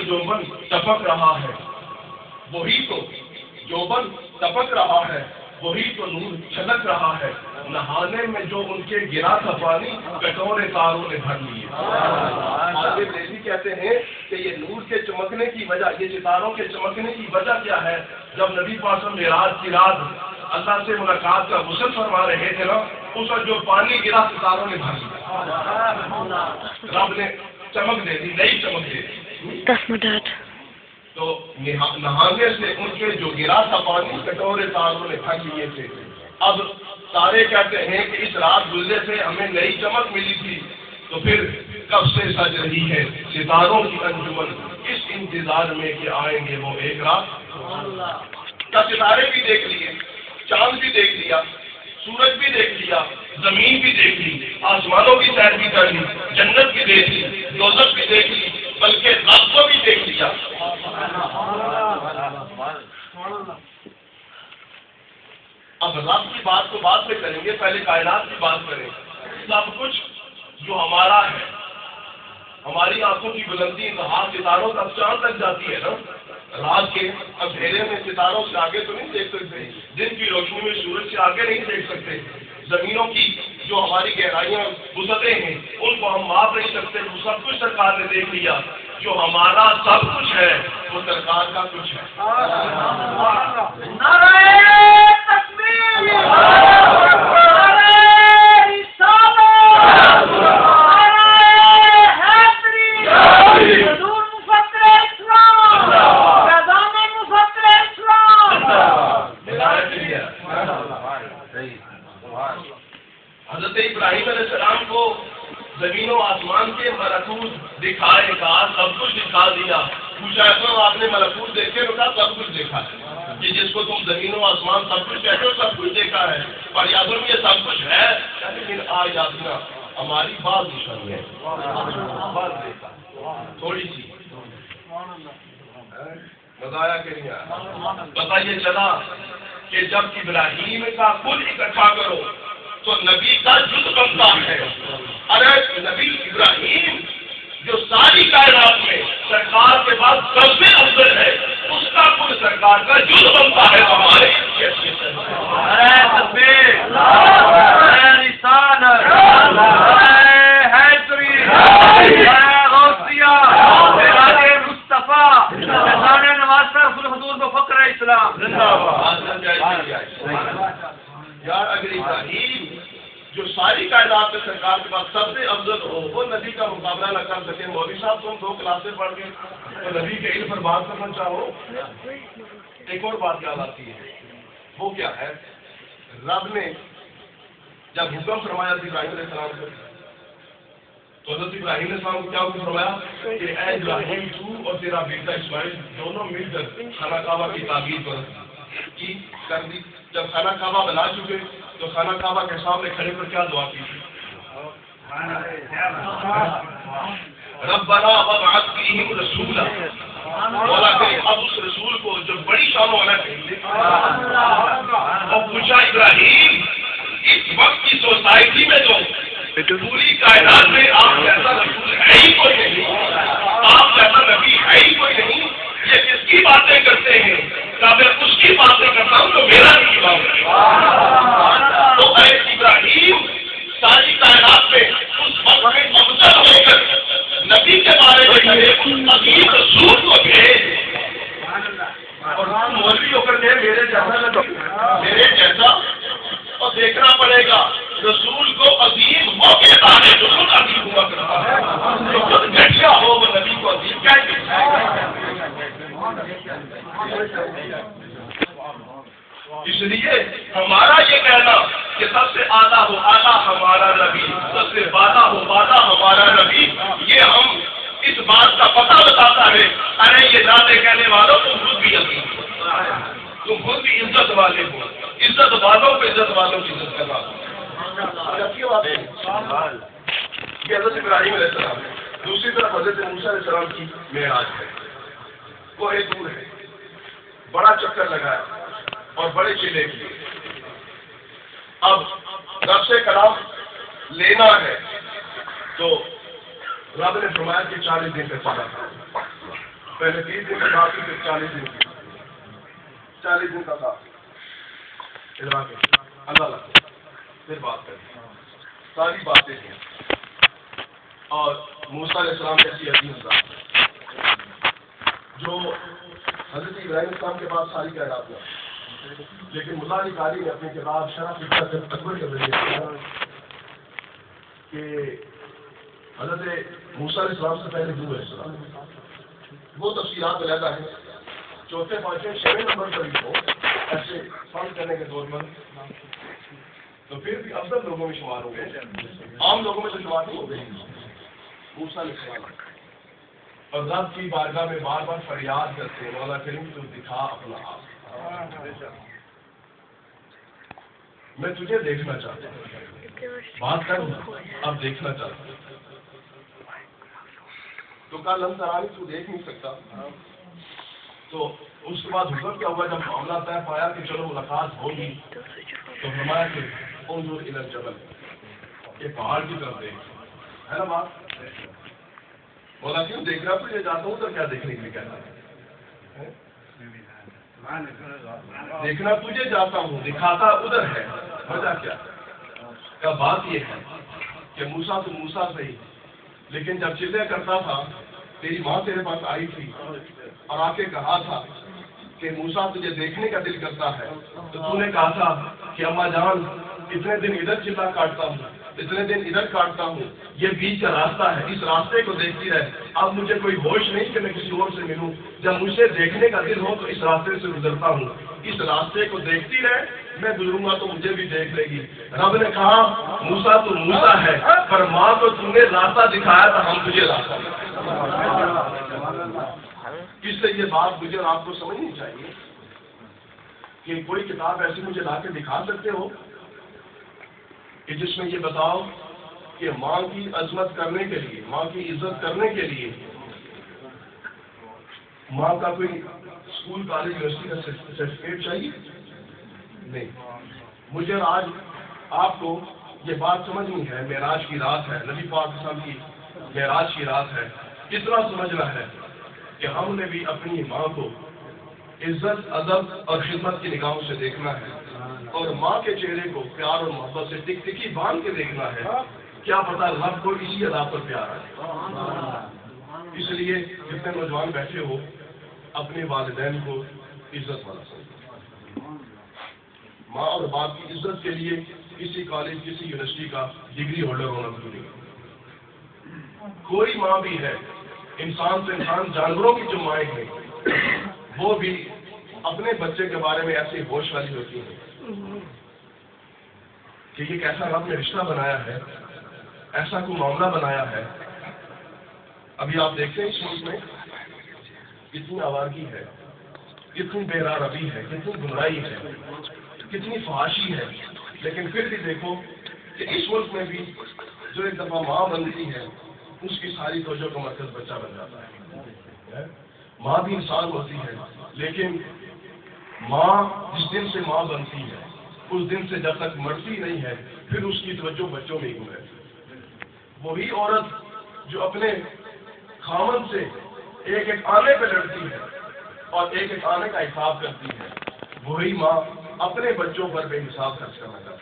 जोबन टपक रहा है, वही तो जोबन टपक रहा है, वही तो नूर छलक रहा है। नहाने में जो उनके गिरा था पानी, कटोरे तारों ने भर लिए। आसिफ रेज़ी कहते हैं कि ये नूर के चमकने की वजह, ये सितारों के चमकने की वजह क्या है? जब नबी पाक मेराज की रात अल्लाह से मुलाकात का गुस्ल फरमा रहे थे ना, उस वक्त जो पानी गिरा सितारों ने भर लिया। रब ने चमक दे दी, नई चमक दे दी। 10 मिनट। तो नहाने से उनके जो गिरा था पानी, कटोरे तारों ने भर लिए थे। अब तारे कहते हैं कि इस रात गुजरे से हमें नई चमक मिली थी, तो फिर कब से सज रही है सितारों की अंजुमन, इस इंतजार में कि आएंगे वो एक रात। क्या सितारे भी देख लिए, चांद भी देख लिया, सूरज भी देख लिया, जमीन भी देख ली, आसमानों की सैर भी कर ली, जन्नत भी देख ली, दोज़ख भी देख ली, बल्कि रब को भी देख लिया। अब रब की बात को बाद में करेंगे, पहले कायनात की बात करें। सब कुछ जो हमारा है, हमारी आंखों की बुलंदी इंतहा सितारों तक, चांद तक जाती है ना। रात के अंधेरे में सितारों से आगे तो नहीं देख सकते, दिन की रोशनी में सूरज से आगे नहीं देख सकते। जमीनों की जो हमारी गहराइयां गुजरते हैं, उनको हम माप नहीं सकते। वो सब कुछ सरकार ने देख लिया। जो हमारा सब कुछ है वो सरकार का कुछ है। नारे तकबीर, नारे रिसालत, नारे हैदरी, हुजूर मुफक्किर इस्लाम, फैज़ान मुफक्किर इस्लाम। हज़रत इब्राहीम अलैहिस्सलाम को ज़मीनों आसमान के मलकूत दिखाए, कहा सब कुछ दिखा दिया। पूछा आपने मलकूत देखे? तो कहा सब कुछ देखा है। कि जिसको तुम ज़मीनों आसमान सब कुछ कहते हो, सब कुछ देखा है। पर याद ये सब कुछ है, लेकिन आज यादना हमारी बात निशानी है, बात देखा थोड़ी सी बताया कि नहीं आया। पता ये चला कि जब इब्राहीम का कुल इकट्ठा करो तो नबी का जुज बनता है। अरे नबी इब्राहीम जो सारी कायनात में सरकार के बाद सबसे अफजल है, उसका कुल सरकार का जुज बनता है। तो हमारे यार अगर इब्राहीम जो सारी कायनात में सरकार के पास सबसे अफजल हो, वो नबी का मुकाबला न कर सके। मौलवी साहब तुम 2 क्लासें पढ़ गए तो नबी के इल्म पर बात करना चाहो। एक और बात याद आती है, वो क्या है? रब ने जब हुक्म फरमाया इब्राहीम अलैहिस्सलाम को, तो हज़रत इब्राहीम अलैहिस्सलाम को क्या हुक्म फरमाया कि ऐ इब्राहीम, तू और तेरा बेटा इस्माइल दोनों मिलकर खाना काबा की तामीर कर दी। जब खाना काबा बना चुके तो खाना काबा के सामने खड़े पर क्या दुआ की? रब्बना वबअथ फीहिम रसूला, मौला करीम अब उस रसूल को जो बड़ी शान वाला कहेंगे। और पूछा इब्राहीम, इस वक्त की सोसाइटी में तो पूरी कायनात में आप जैसा रसूल है ही कोई नहीं, आप जैसा नबी है ही कोई नहीं, ये किसकी बातें करते हैं? क्या मैं उसकी बातें करता हूँ तो मेरा नहीं इमाम। तो ऐ इब्राहीम सारी कायनात में उस वक्त में अफजल होकर नबी के बारे में कहे, उस अजीब रसूल को कहे। और मौलवी होकर कहे मेरे जैसा नबी, मेरे जैसा। और देखना पड़ेगा रसूल को अजीब हो कहता है जो खुद अजीब हुआ करता है। जो खुद घटिया हो वो नबी को अजीब कहते हैं। इसलिए हमारा ये कहना कि सबसे आला हो आला हमारा नबी, सबसे बाला हो बाला हमारा नबी, ये हम इस बात का पता बताता है। अरे ये दादे कहने वालों तुम खुद भी अजीब हो, तुम खुद भी इज्जत वाले हो। इज्जत वालों को इज्जत वालों की इज्जत करना। ये हज़रत इब्राहीम अलैहिस्सलाम है। दूसरी तरफ हज़रत मूसा अलैहिस्सलाम की मेराज है। वो एक दूर है, बड़ा चक्कर लगाया और बड़े चिल्ले किए। अब रब से कलाम लेना है तो रब ने फरमाया कि 40 दिन का चला। پہلے 30 دن کا کافی، پھر 40 دن کی، 40 دن کا کافی، اللہ پھر بات کریں، ساری باتیں ہیں. اور موسیٰ علیہ السلام ایسی عظیم ذات جو حضرت ابراہیم السلام کے بعد ساری کائنات میں، لیکن ملا علی قاری نے اپنی کتاب شرح فکر اکبر کے ذریعے کیا کہ حضرت موسیٰ علیہ السلام سے پہلے نوح علیہ السلام، وہ تفصیلات علیحدہ ہیں. چوتھے پانچویں 6ویں نمبر پر بھی ہو ایسے فرض کرنے کے طور پر، تو پھر بھی افضل لوگوں میں شمار ہو گئے، عام لوگوں میں تو شمار نہیں ہو گئے. موسیٰ علیہ السلام اور رب کی بارگاہ میں بار بار فریاد کرتے ہیں، مولا کریم تو دکھا اپنا آپ، میں تجھے دیکھنا چاہتا ہوں، بات کروں اب دیکھنا چاہتا ہوں. تو کل ہم سرانی تو دیکھ نہیں سکتا. تو اس کے بعد حکم کیا ہوا جب معاملہ طے پایا کہ چلو ملاقات ہوگی، تو فرمایا کہ انظر الی الجبل، یہ پہاڑ کی طرف دیکھ، ہے نا بات. بولا کیوں دیکھ رہا تجھے جاتا ہوں تو کیا دیکھنے کے لیے کہنا ہے؟ دیکھنا تجھے جاتا ہوں، دکھاتا ادھر ہے. وجہ کیا بات یہ ہے کہ موسیٰ تو موسیٰ صحیح، لیکن جب چلے کرتا تھا تیری ماں تیرے پاس آئی تھی اور آ کے کہا تھا کہ موسیٰ تجھے دیکھنے کا دل کرتا ہے، تو تو نے کہا تھا کہ اماں جان اتنے دن ادھر چلا کاٹتا ہوں، اتنے دن ادھر کاٹتا ہوں، یہ بیچ کا راستہ ہے، اس راستے کو دیکھتی رہے. اب مجھے کوئی ہوش نہیں کہ میں کسی اور سے ملوں، جب مجھے دیکھنے کا دل ہو تو اس راستے سے گزرتا ہوں، اس راستے کو دیکھتی رہے، میں گزروں گا تو مجھے بھی دیکھ لے گی. رب نے کہا موسیٰ تو موسیٰ ہے، پر ماں تو تم نے راستہ دکھایا تھا، ہم تجھے راستہ. اس سے یہ بات مجھے اور آپ کو سمجھنی چاہیے کہ کوئی کتاب ایسی مجھے لا کے دکھا سکتے ہو کہ جس میں یہ بتاؤ کہ ماں کی عظمت کرنے کے لیے، ماں کی عزت کرنے کے لیے ماں کا کوئی اسکول کالج یونیورسٹی کا سرٹیفکیٹ چاہیے؟ نہیں. مجھے اور آج آپ کو یہ بات سمجھنی ہے، معراج کی رات ہے، نبی پاک صلی اللہ علیہ وسلم کی معراج کی رات ہے. اتنا سمجھنا ہے کہ ہم نے بھی اپنی ماں کو عزت، ادب اور خدمت کی نگاہوں سے دیکھنا ہے، اور ماں کے چہرے کو پیار اور محبت سے ٹک ٹکی باندھ کے دیکھنا ہے. کیا پتا رب کو اسی ادا پر پیار آئے. اس لیے جتنے نوجوان بیٹھے ہو اپنے والدین کو عزت والا سمجھو. ماں اور باپ کی عزت کے لیے کسی کالج، کسی یونیورسٹی کا ڈگری ہولڈر ہونا ضروری ہے. کوئی ماں بھی ہے، انسان سے انسان، جانوروں کی جو مائیں ہیں وہ بھی اپنے بچے کے بارے میں ایسی ہوش والی ہوتی ہیں کہ یہ کیسا رب نے رشتہ بنایا ہے، ایسا کوئی معاملہ بنایا ہے. ابھی آپ دیکھتے ہیں اس ملک میں کتنی آوارگی ہے، کتنی بے روی ہے، کتنی گمراہی ہے، کتنی فحاشی ہے. لیکن پھر بھی دیکھو کہ اس ملک میں بھی جو ایک دفعہ ماں بنتی ہے اس کی ساری توجہ کا مرکز بچہ بن جاتا ہے. ماں بھی انسان ہوتی ہے، لیکن ماں جس دن سے ماں بنتی ہے اس دن سے جب تک مرتی نہیں ہے پھر اس کی توجہ بچوں میں ہی گم رہتی ہے. وہی عورت جو اپنے خامن سے ایک ایک آنے پہ لڑتی ہے اور ایک ایک آنے کا حساب کرتی ہے، وہی ماں اپنے بچوں پر بے حساب خرچ کرنا چاہتی ہے.